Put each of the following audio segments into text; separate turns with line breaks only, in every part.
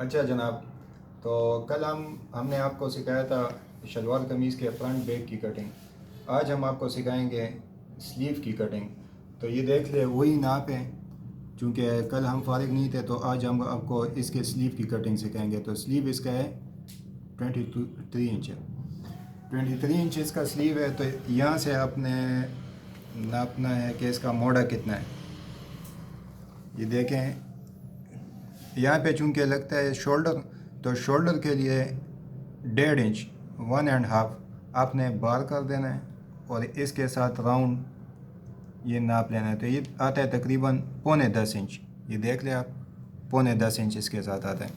अच्छा जनाब, तो कल हमने आपको सिखाया था शलवार कमीज़ के फ्रंट बैक की कटिंग। आज हम आपको सिखाएंगे स्लीव की कटिंग। तो ये देख ले वही नाप है, चूँकि कल हम फारिग नहीं थे तो आज हम आपको इसके स्लीव की कटिंग सिखाएंगे। तो स्लीव इसका है 23 इंच है। 23 इंच इसका स्लीव है। तो यहाँ से आपने नापना है कि इसका मोड़ा कितना है। ये देखें, यहाँ पे चूँकि लगता है शोल्डर, तो शोल्डर के लिए 1.5 इंच 1.5 आपने बार कर देना है और इसके साथ राउंड ये नाप लेना है। तो ये आता है तकरीबन 9.25 इंच। ये देख ले आप, 9.25 इंच इसके साथ आता है।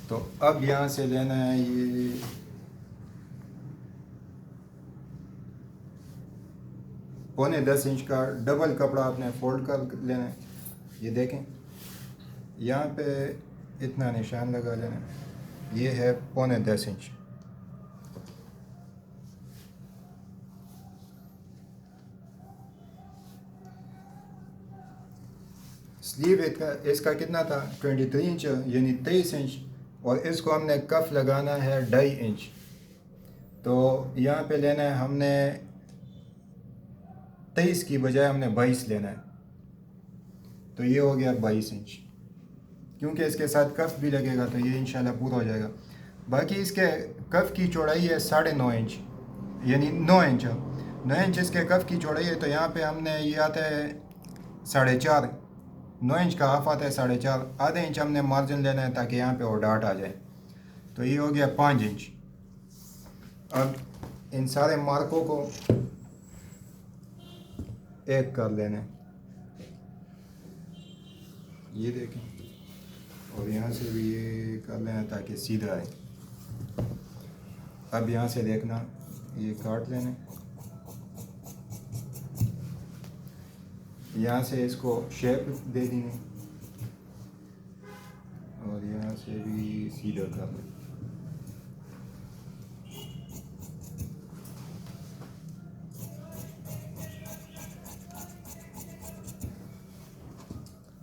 तो अब यहाँ से लेना है ये 9.25 इंच का डबल कपड़ा आपने फोल्ड कर लेना है। ये देखें, यहाँ पे इतना निशान लगा लेना है। ये है 9.25 इंच। स्लीव इसका कितना था, 23 इंच यानी 23 इंच। और इसको हमने कफ लगाना है 2.5 इंच। तो यहाँ पे लेना है हमने 23 की बजाय हमने 22 लेना है। तो ये हो गया 22 इंच। क्योंकि इसके साथ कफ भी लगेगा तो ये इंशाल्लाह पूरा हो जाएगा। बाकी इसके कफ की चौड़ाई है 9.5 इंच यानी 9 इंच। 9 इंच इसके कफ की चौड़ाई है। तो यहाँ पे हमने ये आता है 4.5। 9 इंच का हाफ आता है 4.5। आधे इंच हमने मार्जिन लेना है ताकि यहाँ पे और डाट आ जाए। तो ये हो गया 5 इंच। अब इन सारे मार्कों को एक कर लेना है। ये देखें, और यहाँ से भी ये कर लेना ताकि सीधा आए। अब यहाँ से देखना, ये काट लेना, यहाँ से इसको शेप दे देंगे और यहाँ से भी सीधा कर लें।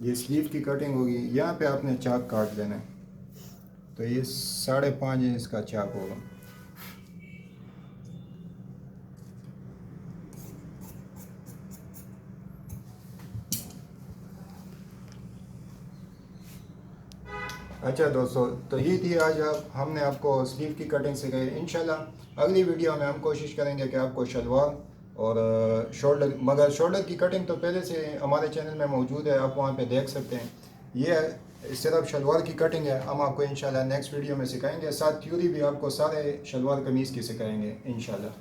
ये स्लीव की कटिंग होगी। यहाँ पे आपने चाक काट लेना है। तो ये 5.5 इंच का चाक होगा। अच्छा दोस्तों, तो ये थी आज हमने आपको स्लीव की कटिंग सिखाई। इंशाल्लाह अगली वीडियो में हम कोशिश करेंगे कि आपको शलवार और शोल्डर, मगर शोल्डर की कटिंग तो पहले से हमारे चैनल में मौजूद है, आप वहाँ पे देख सकते हैं। ये सिर्फ शलवार की कटिंग है, हम आपको इंशाल्लाह नेक्स्ट वीडियो में सिखाएंगे। साथ थ्योरी भी आपको सारे शलवार कमीज़ की सिखाएंगे इंशाल्लाह।